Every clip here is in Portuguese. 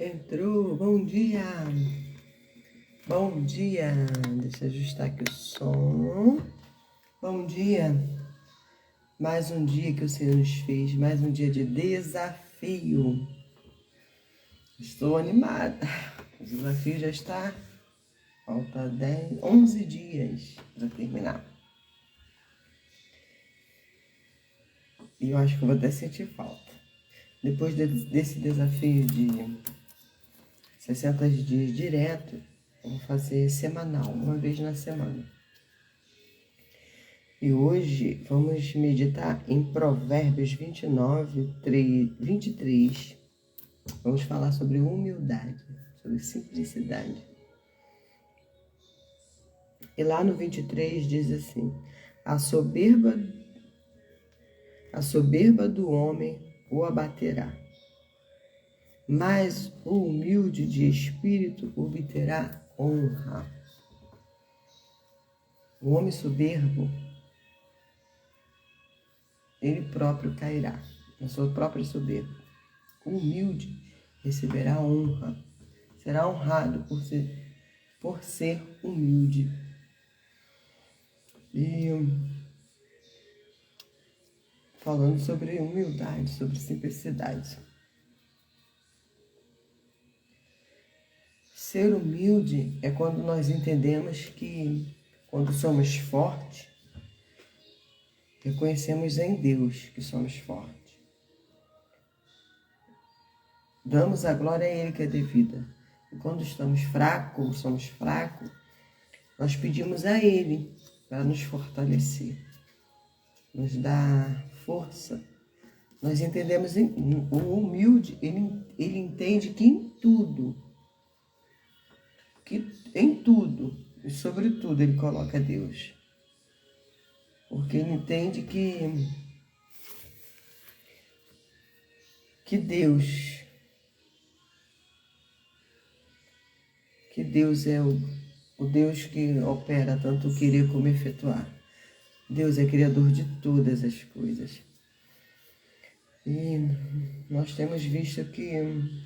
Entrou, bom dia! Bom dia! Deixa eu ajustar aqui o som. Bom dia! Mais um dia que o Senhor nos fez, mais um dia de desafio. Estou animada. O desafio já está, falta 11 dias para terminar. E eu acho que eu vou até sentir falta. Depois desse desafio de 60 dias direto, eu vou fazer semanal, uma vez na semana. E hoje vamos meditar em Provérbios 23. Vamos falar sobre humildade, sobre simplicidade. E lá no 23 diz assim: a soberba do homem o abaterá, mas o humilde de espírito obterá honra. O homem soberbo, ele próprio cairá na sua própria soberba. O humilde receberá honra, será honrado por ser humilde. E falando sobre humildade, sobre simplicidade. Ser humilde é quando nós entendemos que, quando somos fortes, reconhecemos em Deus que somos fortes. Damos a glória a Ele que é devida. E quando somos fracos, nós pedimos a Ele para nos fortalecer, nos dar força. Nós entendemos, o humilde, ele entende que em tudo e sobretudo ele coloca Deus. Porque ele entende que Deus é o Deus que opera tanto o querer como efetuar. Deus é criador de todas as coisas. E nós temos visto que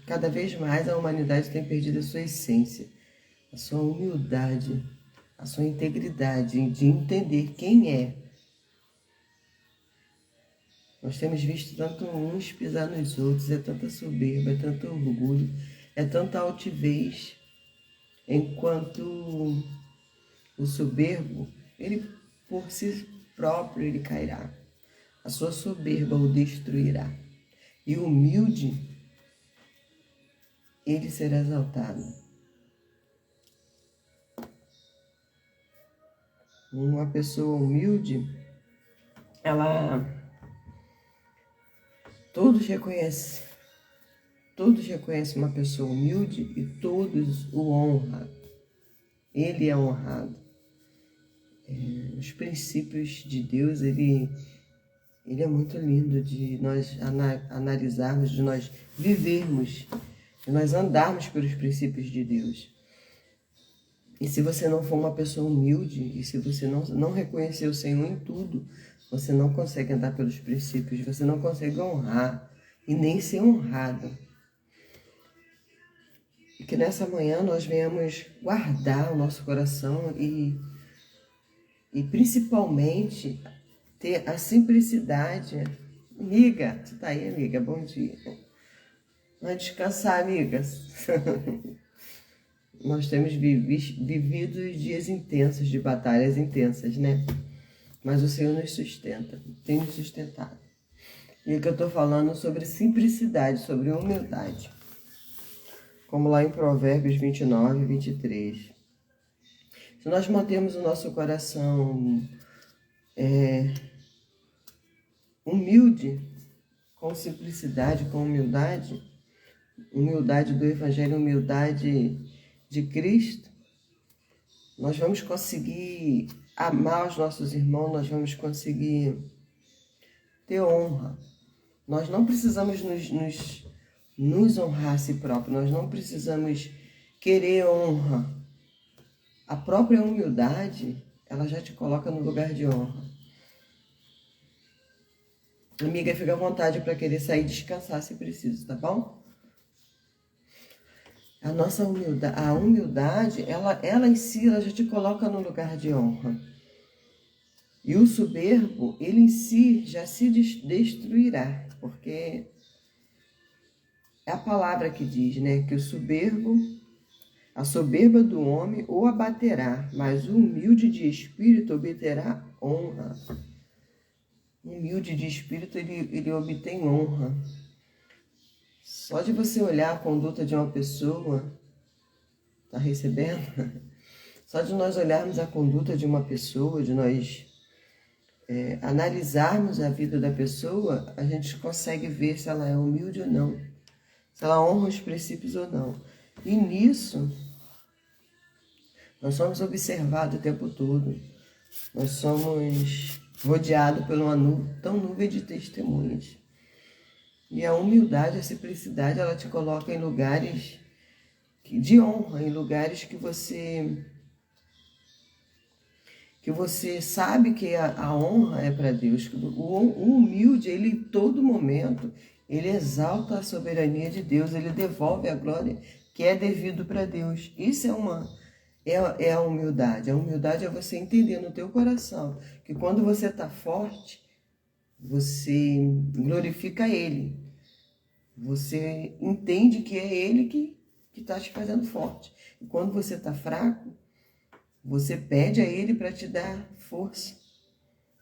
cada vez mais a humanidade tem perdido a sua essência, a sua humildade, a sua integridade de entender quem é. Nós temos visto tanto uns pisar nos outros, é tanta soberba, é tanto orgulho, é tanta altivez, enquanto o soberbo, ele por si próprio ele cairá. A sua soberba o destruirá. E o humilde, ele será exaltado. Uma pessoa humilde, todos reconhecem uma pessoa humilde e todos o honram. Ele é honrado. Os princípios de Deus, ele é muito lindo de nós analisarmos, de nós vivermos, de nós andarmos pelos princípios de Deus. E se você não for uma pessoa humilde, e se você não reconhecer o Senhor em tudo, você não consegue andar pelos princípios, você não consegue honrar e nem ser honrado. E que nessa manhã nós venhamos guardar o nosso coração e principalmente ter a simplicidade. Amiga, você tá aí, amiga? Bom dia. Vai descansar, amigas. Nós temos vivido dias intensos, de batalhas intensas, né? Mas o Senhor nos sustenta, tem nos sustentado. E aqui eu estou falando sobre simplicidade, sobre humildade. Como lá em Provérbios 29, 23. Se nós mantermos o nosso coração humilde, com simplicidade, com humildade do Evangelho, humildade de Cristo, nós vamos conseguir amar os nossos irmãos, nós vamos conseguir ter honra. Nós não precisamos nos honrar a si próprio, nós não precisamos querer honra. A própria humildade, ela já te coloca no lugar de honra. Amiga, fica à vontade para querer sair e descansar se preciso, tá bom? A humildade, ela em si, ela já te coloca no lugar de honra. E o soberbo, ele em si já se destruirá, porque é a palavra que diz, né, que a soberba do homem o abaterá, mas o humilde de espírito obterá honra. O humilde de espírito, ele obtém honra. Só de você olhar a conduta de uma pessoa, tá recebendo? Só de nós olharmos a conduta de uma pessoa, de nós analisarmos a vida da pessoa, a gente consegue ver se ela é humilde ou não, se ela honra os princípios ou não. E nisso, nós somos observados o tempo todo. Nós somos rodeados por uma nuvem de testemunhas. E a humildade, a simplicidade, ela te coloca em lugares de honra, em lugares que você sabe que a honra é para Deus. O humilde, ele em todo momento, ele exalta a soberania de Deus, ele devolve a glória que é devido para Deus. Isso é a humildade. A humildade é você entender no teu coração que quando você está forte, você glorifica Ele. Você entende que é Ele que está te fazendo forte. E quando você está fraco, você pede a Ele para te dar força,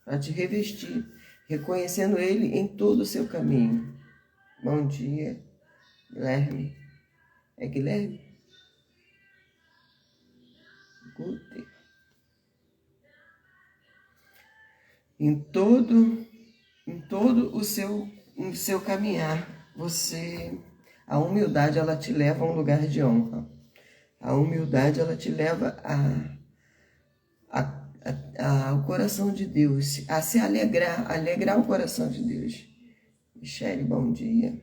para te revestir, reconhecendo Ele em todo o seu caminho. Bom dia, Guilherme. É Guilherme? Guter. Em todo o seu caminhar, a humildade, ela te leva a um lugar de honra. A humildade, ela te leva ao coração de Deus, a se alegrar o coração de Deus. Michele, bom dia.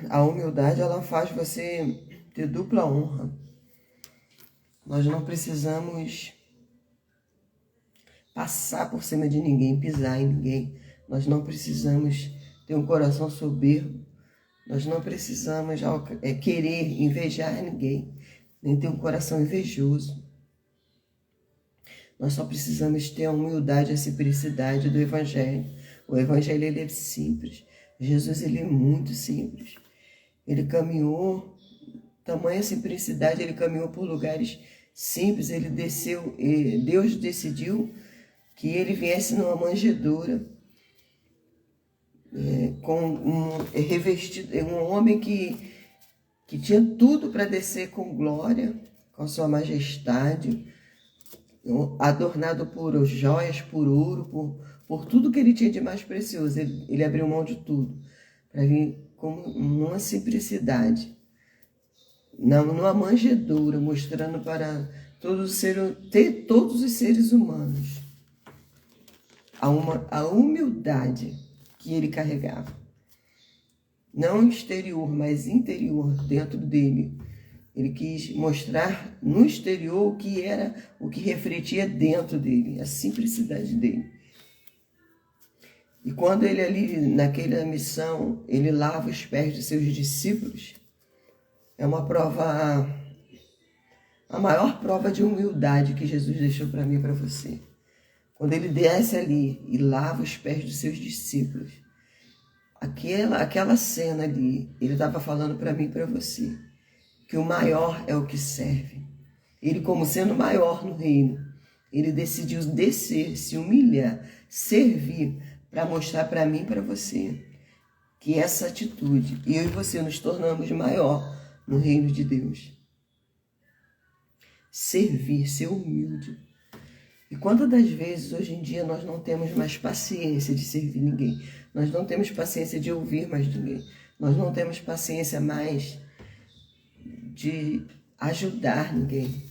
A humildade, ela faz você ter dupla honra. Nós não precisamos passar por cima de ninguém, pisar em ninguém. Nós não precisamos ter um coração soberbo. Nós não precisamos querer invejar ninguém, nem ter um coração invejoso. Nós só precisamos ter a humildade e a simplicidade do Evangelho. O Evangelho, ele é simples. Jesus, ele é muito simples. Ele caminhou, tamanha simplicidade, ele caminhou por lugares simples. Ele desceu, Deus decidiu que ele viesse numa manjedoura, revestido, um homem que tinha tudo para descer com glória, com a sua majestade, adornado por joias, por ouro, por tudo que ele tinha de mais precioso. Ele abriu mão de tudo para vir com uma simplicidade, numa manjedoura, mostrando para todos os seres humanos a humildade que ele carregava. Não exterior, mas interior, dentro dele. Ele quis mostrar no exterior o que refletia dentro dele, a simplicidade dele. E quando ele ali, naquela missão, ele lava os pés de seus discípulos, é uma prova, a maior prova de humildade que Jesus deixou para mim e para você. Quando ele desce ali e lava os pés dos seus discípulos, aquela cena ali, ele estava falando para mim e para você, que o maior é o que serve. Ele, como sendo maior no reino, ele decidiu descer, se humilhar, servir, para mostrar para mim e para você que essa atitude, eu e você nos tornamos maior no reino de Deus. Servir, ser humilde. E quantas das vezes hoje em dia nós não temos mais paciência de servir ninguém? Nós não temos paciência de ouvir mais ninguém. Nós não temos paciência mais de ajudar ninguém.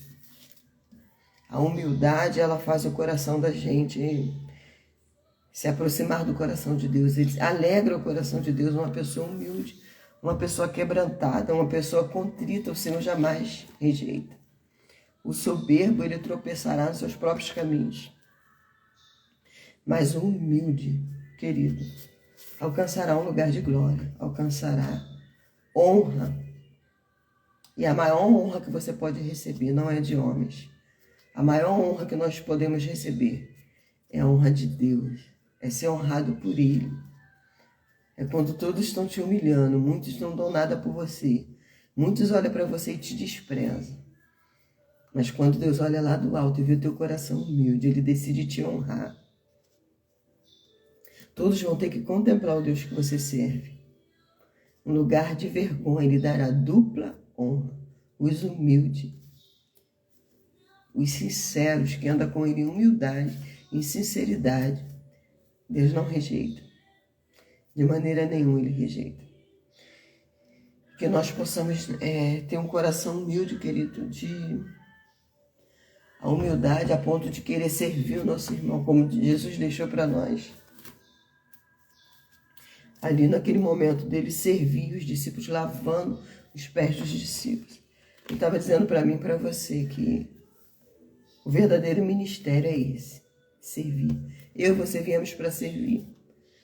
A humildade, ela faz o coração da gente se aproximar do coração de Deus. Ele alegra o coração de Deus, uma pessoa humilde, uma pessoa quebrantada, uma pessoa contrita, o Senhor jamais rejeita. O soberbo, ele tropeçará nos seus próprios caminhos. Mas o humilde, querido, alcançará um lugar de glória, alcançará honra. E a maior honra que você pode receber não é de homens. A maior honra que nós podemos receber é a honra de Deus. É ser honrado por Ele. É quando todos estão te humilhando, muitos não dão nada por você. Muitos olham para você e te desprezam. Mas quando Deus olha lá do alto e vê o teu coração humilde, Ele decide te honrar. Todos vão ter que contemplar o Deus que você serve. Um lugar de vergonha, Ele dará dupla honra. Os humildes, os sinceros, que andam com Ele em humildade, em sinceridade, Deus não rejeita. De maneira nenhuma Ele rejeita. Que nós possamos ter um coração humilde, querido, a humildade a ponto de querer servir o nosso irmão, como Jesus deixou para nós. Ali naquele momento dele servir os discípulos, lavando os pés dos discípulos. Ele estava dizendo para mim e para você que o verdadeiro ministério é esse, servir. Eu e você viemos para servir.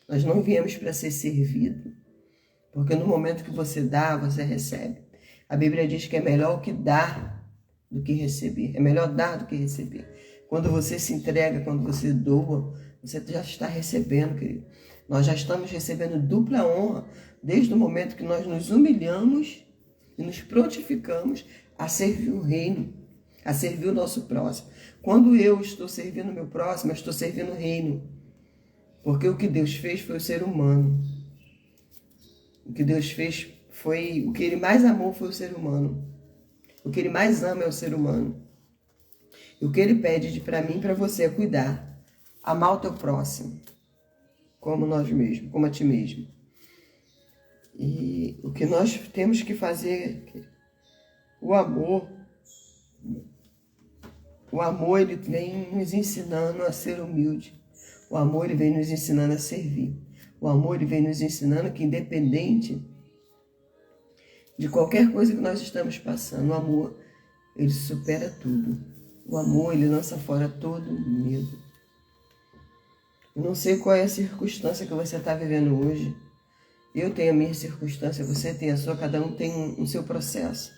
Nós não viemos para ser servido. Porque no momento que você dá, você recebe. A Bíblia diz que é melhor o que dar do que receber. É melhor dar do que receber. Quando você se entrega, quando você doa, você já está recebendo, querido. Nós já estamos recebendo dupla honra desde o momento que nós nos humilhamos e nos prontificamos a servir o reino, a servir o nosso próximo. Quando eu estou servindo o meu próximo, eu estou servindo o reino. Porque o que Deus fez foi o ser humano. O que Deus fez foi... O que Ele mais amou foi o ser humano. O que Ele mais ama é o ser humano. E o que Ele pede para mim e para você é cuidar. Amar o teu próximo. Como nós mesmos, como a ti mesmo. E o que nós temos que fazer... O amor, ele vem nos ensinando a ser humilde. O amor, ele vem nos ensinando a servir. O amor, ele vem nos ensinando que independente de qualquer coisa que nós estamos passando, o amor, ele supera tudo. O amor, ele lança fora todo medo. Eu não sei qual é a circunstância que você está vivendo hoje. Eu tenho a minha circunstância, você tem a sua, cada um tem um seu processo.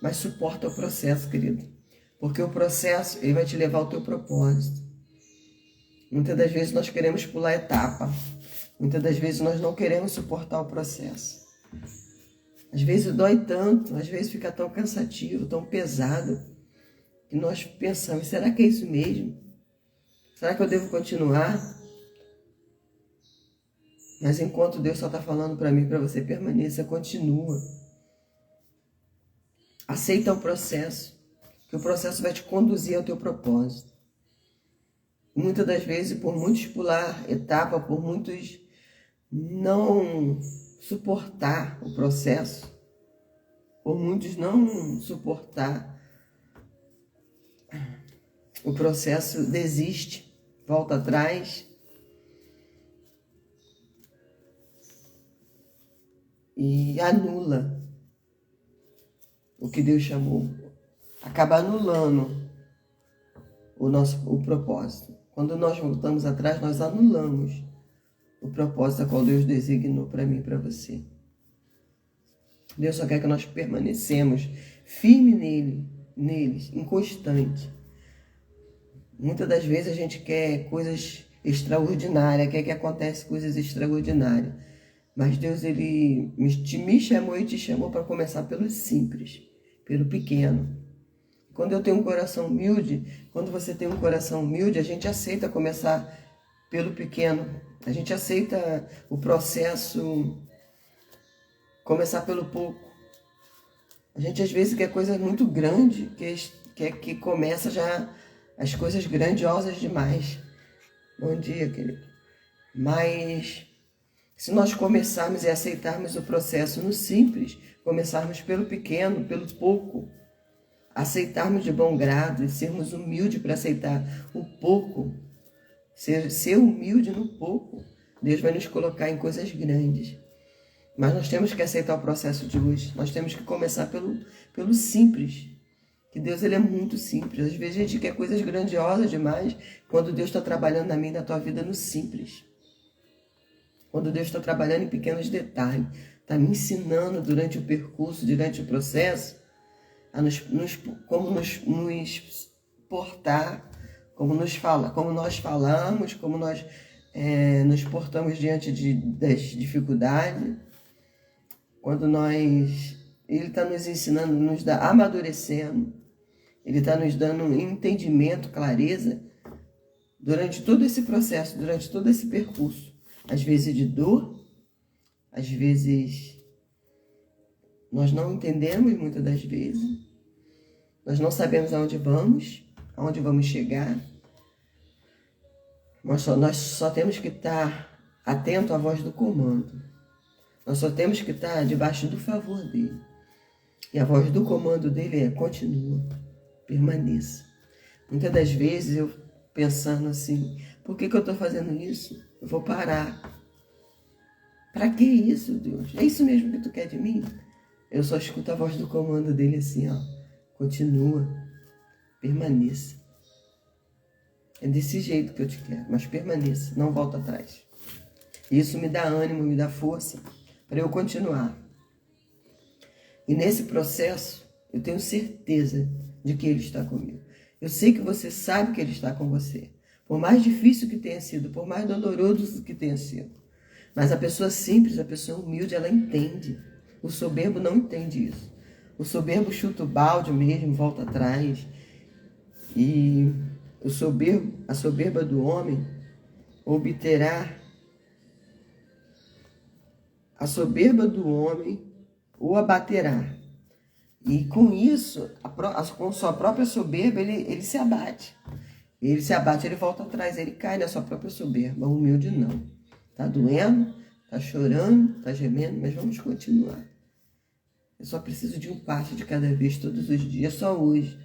Mas suporta o processo, querido. Porque o processo, ele vai te levar ao teu propósito. Muitas das vezes nós queremos pular etapa. Muitas das vezes nós não queremos suportar o processo. Às vezes dói tanto, às vezes fica tão cansativo, tão pesado, que nós pensamos, será que é isso mesmo? Será que eu devo continuar? Mas enquanto Deus só está falando para mim, para você, permaneça, continua. Aceita o processo, que o processo vai te conduzir ao teu propósito. Muitas das vezes, por muitos pular etapa, por muitos não suportar o processo, por muitos não suportar o processo, desiste, volta atrás e anula o que Deus chamou, acaba anulando o propósito. Quando nós voltamos atrás, nós anulamos o propósito a qual Deus designou para mim e para você. Deus só quer que nós permanecemos firmes neles, inconstante. Muitas das vezes a gente quer coisas extraordinárias, quer que aconteça coisas extraordinárias. Mas Deus, Ele me chamou e te chamou para começar pelo simples, pelo pequeno. Quando eu tenho um coração humilde, quando você tem um coração humilde, a gente aceita começar pelo pequeno. A gente aceita o processo, começar pelo pouco. A gente às vezes quer coisa muito grande, quer que começa já as coisas grandiosas demais. Bom dia, querido. Mas se nós começarmos e aceitarmos o processo no simples, começarmos pelo pequeno, pelo pouco, aceitarmos de bom grado e sermos humildes para aceitar o pouco, ser humilde no pouco, Deus vai nos colocar em coisas grandes. Mas nós temos que aceitar o processo de hoje. Nós temos que começar pelo simples. Que Deus, ele é muito simples. Às vezes a gente quer coisas grandiosas demais, quando Deus está trabalhando na minha e na tua vida no simples. Quando Deus está trabalhando em pequenos detalhes. está me ensinando durante o percurso, durante o processo, a como nos portar, como nós falamos, como nós nos portamos diante das dificuldades. Ele está nos ensinando, nos amadurecendo, ele está nos dando entendimento, clareza, durante todo esse processo, durante todo esse percurso. Às vezes de dor, às vezes nós não entendemos muitas das vezes, nós não sabemos aonde vamos chegar. Nós só temos que estar atento à voz do comando. Nós só temos que estar debaixo do favor dele. E a voz do comando dele é: continua, permaneça. Muitas das vezes eu pensando assim: por que eu estou fazendo isso? Eu vou parar. Para que isso, Deus? É isso mesmo que tu quer de mim? Eu só escuto a voz do comando dele assim, ó: continua, permaneça. É desse jeito que eu te quero, mas permaneça, não volta atrás. Isso me dá ânimo, me dá força para eu continuar. E nesse processo, eu tenho certeza de que Ele está comigo. Eu sei que você sabe que Ele está com você. Por mais difícil que tenha sido, por mais doloroso que tenha sido. Mas a pessoa simples, a pessoa humilde, ela entende. O soberbo não entende isso. O soberbo chuta o balde mesmo, volta atrás. E a soberba do homem obterá. A soberba do homem o abaterá. E com isso, com sua própria soberba, ele se abate. Ele se abate, ele volta atrás, ele cai na sua própria soberba. O humilde não. Está doendo, está chorando, está gemendo, mas vamos continuar. Eu só preciso de um passo de cada vez, todos os dias, só hoje.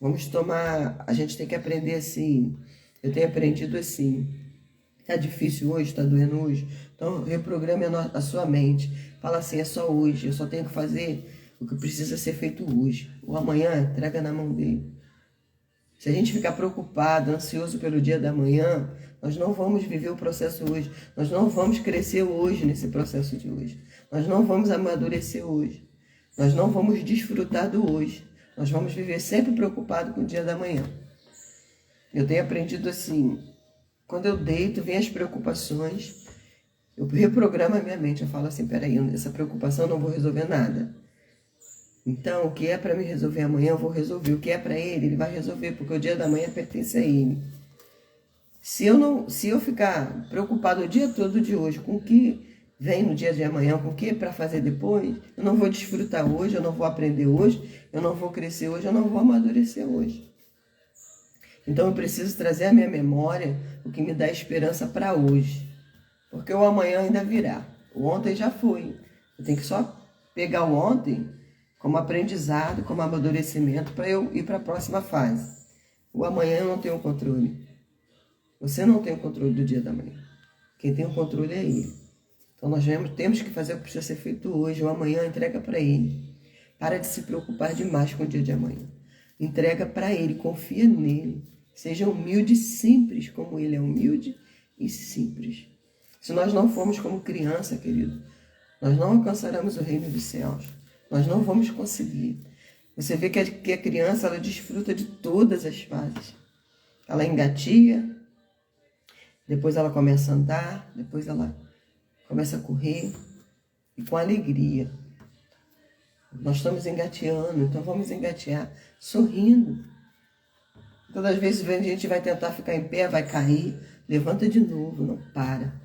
Vamos tomar, a gente tem que aprender assim. Eu tenho aprendido assim. Está difícil hoje, está doendo hoje? Então reprograme a sua mente. Fala assim: é só hoje, eu só tenho que fazer o que precisa ser feito hoje. O amanhã entrega na mão dele. Se a gente ficar preocupado, ansioso pelo dia da manhã, nós não vamos viver o processo hoje. Nós não vamos crescer hoje nesse processo de hoje. Nós não vamos amadurecer hoje. Nós não vamos desfrutar do hoje. Nós vamos viver sempre preocupado com o dia da manhã. Eu tenho aprendido assim: quando eu deito, vem as preocupações, eu reprogramo a minha mente. Eu falo assim: peraí, essa preocupação eu não vou resolver nada. Então, o que é para me resolver amanhã, eu vou resolver. O que é para ele, ele vai resolver, porque o dia da manhã pertence a ele. Se eu ficar preocupado o dia todo de hoje com o que vem no dia de amanhã, com o que é para fazer depois, eu não vou desfrutar hoje, eu não vou aprender hoje, eu não vou crescer hoje, eu não vou amadurecer hoje. Então eu preciso trazer à minha memória o que me dá esperança para hoje. Porque o amanhã ainda virá. O ontem já foi. Eu tenho que só pegar o ontem como aprendizado, como amadurecimento para eu ir para a próxima fase. O amanhã eu não tenho controle. Você não tem o controle do dia da manhã. Quem tem o controle é ele. Então nós temos que fazer o que precisa ser feito hoje. O amanhã entrega para ele. Para de se preocupar demais com o dia de amanhã. Entrega para ele, confia nele. Seja humilde e simples, como ele é humilde e simples. Se nós não formos como criança, querido, nós não alcançaremos o reino dos céus. Nós não vamos conseguir. Você vê que a criança, ela desfruta de todas as fases. Ela engatia, depois ela começa a andar, depois ela começa a correr, e com alegria. Nós estamos engateando, então vamos engatear, sorrindo. Todas as vezes a gente vai tentar ficar em pé, vai cair, levanta de novo, não para.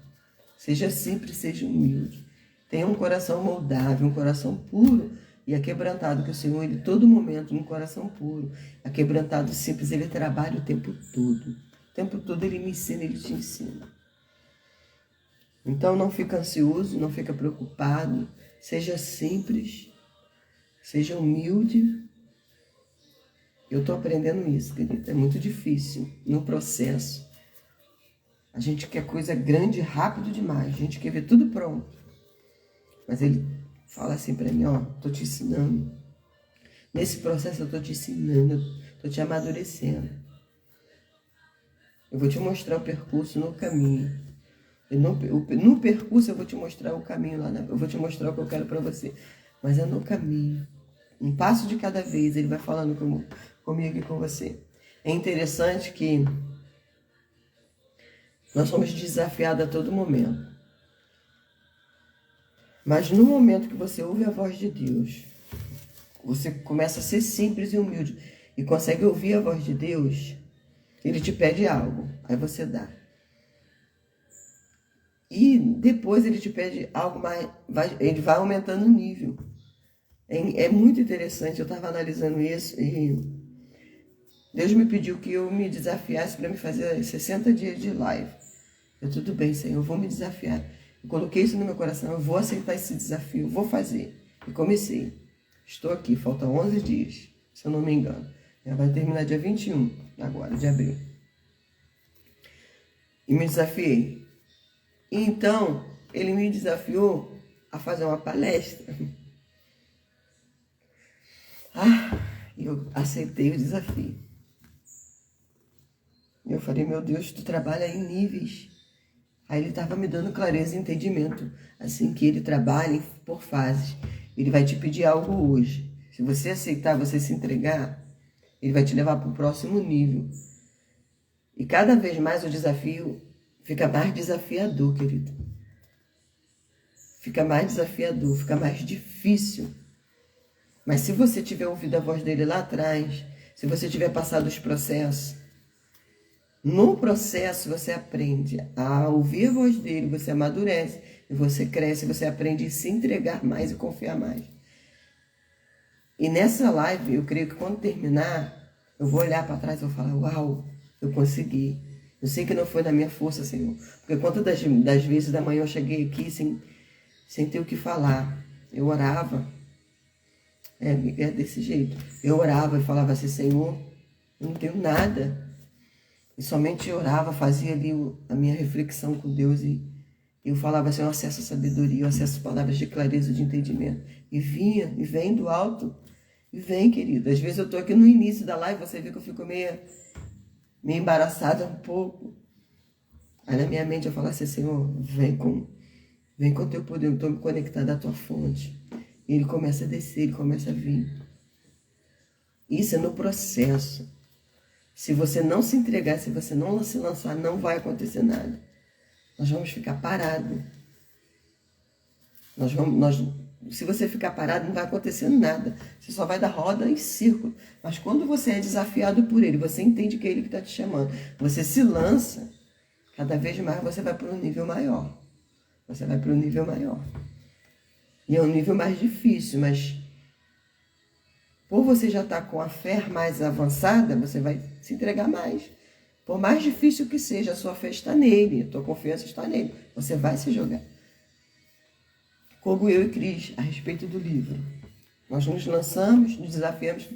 Seja simples, seja humilde. Tenha um coração moldável, um coração puro e aquebrantado, que o Senhor, Ele, todo momento, um coração puro, aquebrantado, simples, Ele trabalha o tempo todo. O tempo todo Ele me ensina, Ele te ensina. Então não fica ansioso, não fica preocupado, seja simples, seja humilde. Eu estou aprendendo isso, querido, é muito difícil no processo. A gente quer coisa grande rápido demais, a gente quer ver tudo pronto. Mas ele fala assim para mim: ó, estou te ensinando. Nesse processo eu estou te ensinando, estou te amadurecendo. Eu vou te mostrar o percurso no caminho. No percurso eu vou te mostrar o caminho lá, eu vou te mostrar o que eu quero para você. Mas é no caminho. Um passo de cada vez, ele vai falando comigo e com você. É interessante que nós somos desafiados a todo momento. Mas no momento que você ouve a voz de Deus, você começa a ser simples e humilde e consegue ouvir a voz de Deus, ele te pede algo, aí você dá. E depois ele te pede algo mais, ele vai aumentando o nível. É muito interessante, eu estava analisando isso e Deus me pediu que eu me desafiasse para me fazer 60 dias de live. Tudo bem, Senhor, eu vou me desafiar. Eu coloquei isso no meu coração, eu vou aceitar esse desafio, vou fazer. E comecei. Estou aqui, faltam 11 dias, se eu não me engano. Vai terminar dia 21, agora, de abril. E me desafiei. E então, ele me desafiou a fazer uma palestra. Eu aceitei o desafio. Eu falei, meu Deus, tu trabalha em níveis. Aí ele estava me dando clareza e entendimento. Assim que ele trabalha por fases. Ele vai te pedir algo hoje. Se você aceitar, você se entregar, ele vai te levar para o próximo nível. E cada vez mais o desafio fica mais desafiador, querido. Fica mais desafiador, fica mais difícil. Mas se você tiver ouvido a voz dele lá atrás, se você tiver passado os processos, no processo você aprende a ouvir a voz dele, você amadurece, e você cresce, você aprende a se entregar mais e confiar mais. E nessa live, eu creio que quando terminar, eu vou olhar para trás e vou falar, uau, eu consegui. Eu sei que não foi na minha força, Senhor. Porque quantas das vezes da manhã eu cheguei aqui sem ter o que falar. Eu orava. É desse jeito. Eu orava e falava assim, Senhor, eu não tenho nada. E somente eu orava, fazia ali a minha reflexão com Deus e eu falava assim, eu acesso a sabedoria, eu acesso palavras de clareza, de entendimento. E vinha, e vem do alto. E vem, querido. Às vezes eu estou aqui no início da live, você vê que eu fico meio embaraçada um pouco. Aí na minha mente eu falo assim, Senhor, vem com o teu poder, eu estou me conectado à tua fonte. E ele começa a descer, ele começa a vir. Isso é no processo. Se você não se entregar, se você não se lançar, não vai acontecer nada. Nós vamos ficar parados. Se você ficar parado, não vai acontecer nada. Você só vai dar roda em círculo. Mas quando você é desafiado por ele, você entende que é ele que está te chamando. Você se lança, cada vez mais você vai para um nível maior. Você vai para um nível maior. E é um nível mais difícil, mas por você já estar com a fé mais avançada, você vai se entregar mais. Por mais difícil que seja, a sua fé está nele, a tua confiança está nele. Você vai se jogar. Como eu e Cris, a respeito do livro. Nós nos lançamos, nos desafiamos.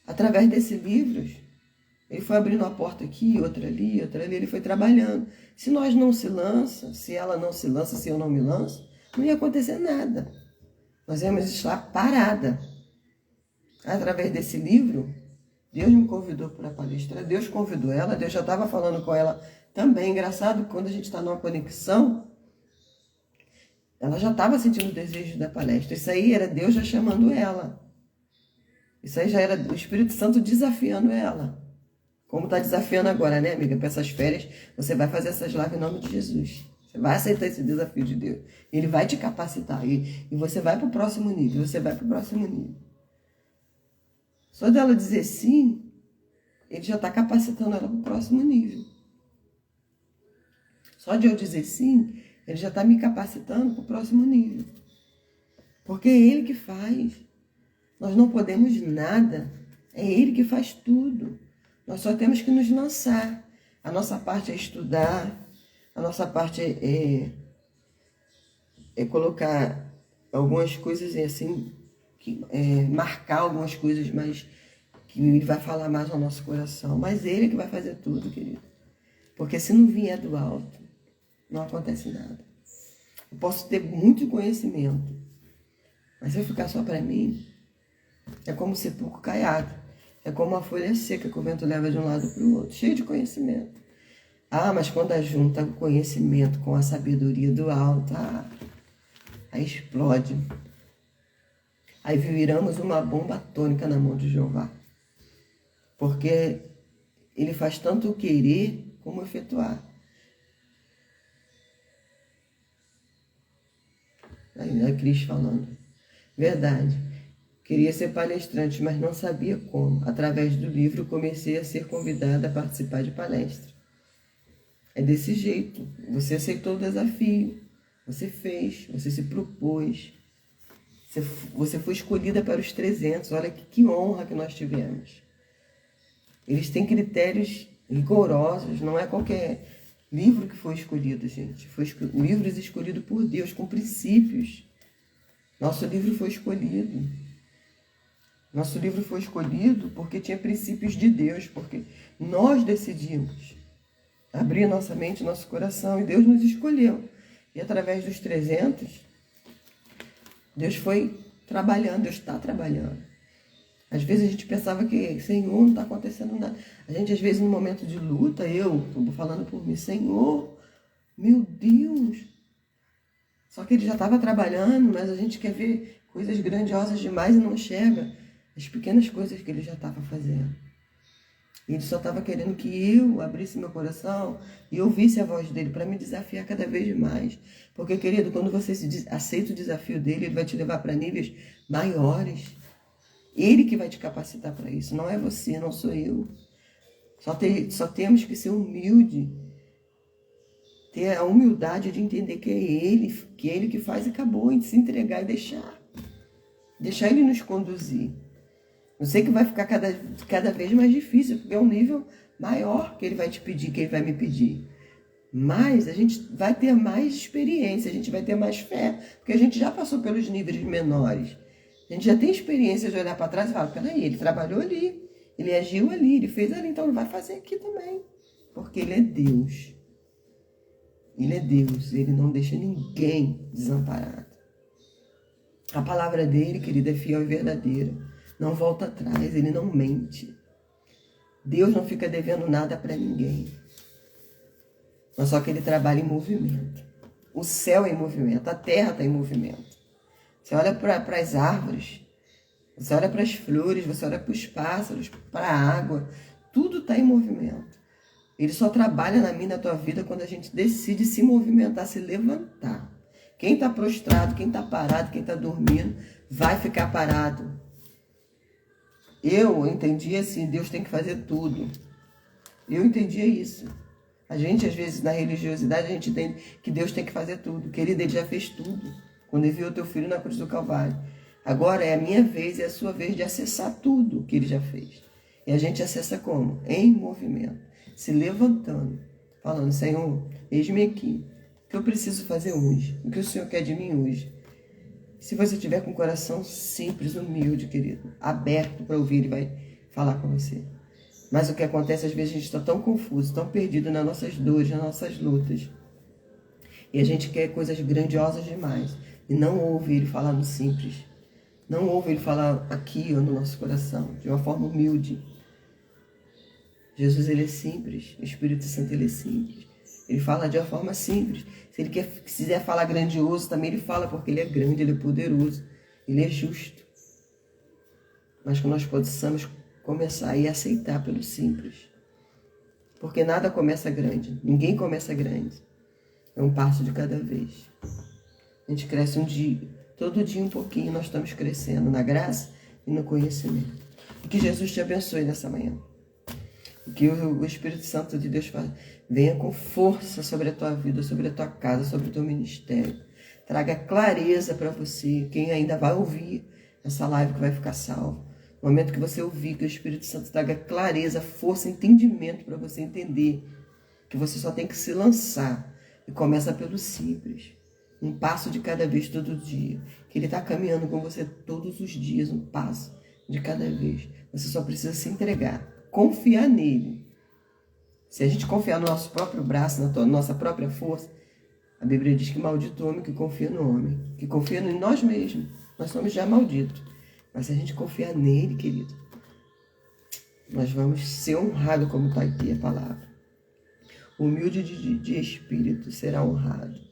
Através desses livros, ele foi abrindo uma porta aqui, outra ali, ele foi trabalhando. Se nós não se lança, se ela não se lança, se eu não me lanço, não ia acontecer nada. Nós íamos estar parada. Através desse livro, Deus me convidou para a palestra, Deus convidou ela, Deus já estava falando com ela também. Engraçado que quando a gente está numa conexão, ela já estava sentindo o desejo da palestra. Isso aí era Deus já chamando ela. Isso aí já era o Espírito Santo desafiando ela. Como está desafiando agora, né, amiga? Para essas férias, você vai fazer essas lives em nome de Jesus. Você vai aceitar esse desafio de Deus. Ele vai te capacitar. E você vai para o próximo nível. Você vai para o próximo nível. Só dela dizer sim, ele já está capacitando ela para o próximo nível. Só de eu dizer sim, ele já está me capacitando para o próximo nível. Porque é ele que faz. Nós não podemos nada. É ele que faz tudo. Nós só temos que nos lançar. A nossa parte é estudar. A nossa parte é colocar algumas coisas assim, marcar algumas coisas mais que ele vai falar mais ao nosso coração. Mas ele é que vai fazer tudo, querido. Porque se não vier do alto, não acontece nada. Eu posso ter muito conhecimento, mas se eu ficar só para mim, é como ser pouco caiado. É como uma folha seca que o vento leva de um lado para o outro, cheio de conhecimento. Ah, mas quando ajunta o conhecimento com a sabedoria do alto, aí explode. Aí viramos uma bomba atômica na mão de Jeová. Porque ele faz tanto o querer como efetuar. Aí a Cris falando. Verdade. Queria ser palestrante, mas não sabia como. Através do livro, comecei a ser convidada a participar de palestras. É desse jeito. Você aceitou o desafio. Você fez. Você se propôs. Você foi escolhida para os 300. Olha que honra que nós tivemos. Eles têm critérios rigorosos. Não é qualquer livro que foi escolhido, gente. Foi livros escolhidos por Deus, com princípios. Nosso livro foi escolhido. Nosso livro foi escolhido porque tinha princípios de Deus, porque nós decidimos abrir nossa mente, nosso coração, e Deus nos escolheu. E através dos 300, Deus foi trabalhando, Deus está trabalhando. Às vezes a gente pensava que, Senhor, não está acontecendo nada. A gente, às vezes, no momento de luta, eu estou falando por mim, Senhor, meu Deus. Só que ele já estava trabalhando, mas a gente quer ver coisas grandiosas demais e não enxerga as pequenas coisas que ele já estava fazendo. Ele só estava querendo que eu abrisse meu coração e ouvisse a voz dele para me desafiar cada vez mais. Porque, querido, quando você aceita o desafio dele, ele vai te levar para níveis maiores. Ele que vai te capacitar para isso, não é você, não sou eu. Só temos que ser humilde. Ter a humildade de entender que é ele que faz e acabou, e de se entregar e deixar. Deixar ele nos conduzir. Eu sei que vai ficar cada vez mais difícil, porque é um nível maior que ele vai te pedir, que ele vai me pedir. Mas a gente vai ter mais experiência, a gente vai ter mais fé, porque a gente já passou pelos níveis menores. A gente já tem experiência de olhar para trás e falar, peraí, ele trabalhou ali, ele agiu ali, ele fez ali, então ele vai fazer aqui também. Porque ele é Deus. Ele é Deus, ele não deixa ninguém desamparado. A palavra dele, querida, é fiel e verdadeira. Não volta atrás, ele não mente. Deus não fica devendo nada para ninguém. Mas só que ele trabalha em movimento. O céu é em movimento, a terra está em movimento. Você olha para as árvores, você olha para as flores, você olha para os pássaros, para a água. Tudo está em movimento. Ele só trabalha na minha, na tua vida, quando a gente decide se movimentar, se levantar. Quem está prostrado, quem está parado, quem está dormindo, vai ficar parado. Eu entendi assim, Deus tem que fazer tudo. Eu entendia isso. A gente, às vezes, na religiosidade, a gente entende que Deus tem que fazer tudo. Querido, ele já fez tudo. Quando enviou teu filho na cruz do Calvário. Agora é a minha vez e a sua vez de acessar tudo que ele já fez. E a gente acessa como? Em movimento. Se levantando. Falando, Senhor, eis-me aqui. O que eu preciso fazer hoje? O que o Senhor quer de mim hoje? Se você estiver com o coração simples, humilde, querido, aberto para ouvir, ele vai falar com você. Mas o que acontece, às vezes, a gente está tão confuso, tão perdido nas nossas dores, nas nossas lutas. E a gente quer coisas grandiosas demais. E não ouve ele falar no simples. Não ouve ele falar aqui ou no nosso coração, de uma forma humilde. Jesus, ele é simples. O Espírito Santo, ele é simples. Ele fala de uma forma simples. Se ele quiser falar grandioso, também ele fala, porque ele é grande, ele é poderoso, ele é justo. Mas que nós possamos começar e aceitar pelo simples. Porque nada começa grande, ninguém começa grande. É um passo de cada vez. A gente cresce um dia, todo dia um pouquinho, nós estamos crescendo na graça e no conhecimento. E que Jesus te abençoe nessa manhã. E que o Espírito Santo de Deus venha com força sobre a tua vida, sobre a tua casa, sobre o teu ministério. Traga clareza para você, quem ainda vai ouvir essa live que vai ficar salvo. No momento que você ouvir, que o Espírito Santo traga clareza, força, entendimento para você entender que você só tem que se lançar. E começa pelo simples. Um passo de cada vez, todo dia. Que ele está caminhando com você todos os dias, um passo de cada vez. Você só precisa se entregar. Confiar nele. Se a gente confiar no nosso próprio braço, na nossa própria força, a Bíblia diz que maldito o homem que confia no homem, que confia em nós mesmos. Nós somos já malditos. Mas se a gente confiar nele, querido, nós vamos ser honrados como está aqui a palavra. humilde de espírito será honrado.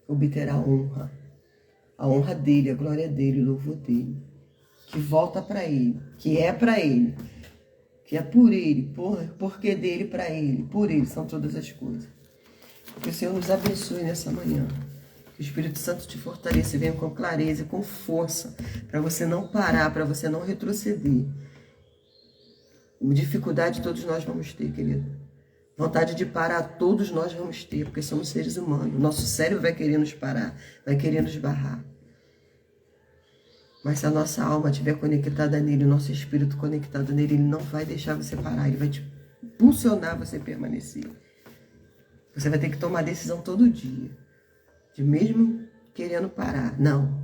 Obterá a honra dele, a glória dele, o louvor dele, que volta para ele, que é por ele, porque dele, para ele, por ele, são todas as coisas. Que o Senhor nos abençoe nessa manhã. Que o Espírito Santo te fortaleça e venha com clareza e com força, para você não parar, para você não retroceder. Dificuldade todos nós vamos ter, querido. Vontade de parar todos nós vamos ter, porque somos seres humanos. Nosso cérebro vai querer nos parar, vai querer nos barrar. Mas se a nossa alma estiver conectada nele, o nosso espírito conectado nele, ele não vai deixar você parar, ele vai te impulsionar você permanecer. Você vai ter que tomar decisão todo dia, de mesmo querendo parar. Não,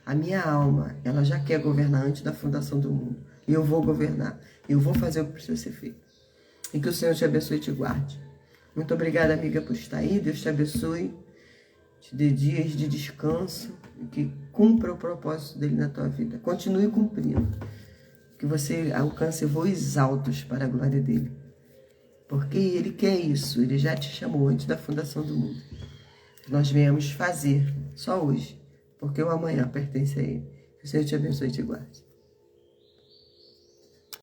a minha alma, ela já quer governar antes da fundação do mundo. E eu vou governar, eu vou fazer o que precisa ser feito. E que o Senhor te abençoe e te guarde. Muito obrigada, amiga, por estar aí. Deus te abençoe, te dê dias de descanso e que cumpra o propósito dele na tua vida. Continue cumprindo. Que você alcance voos altos para a glória dele. Porque ele quer isso. Ele já te chamou antes da fundação do mundo. Nós viemos fazer só hoje. Porque o amanhã pertence a ele. Que o Senhor te abençoe e te guarde.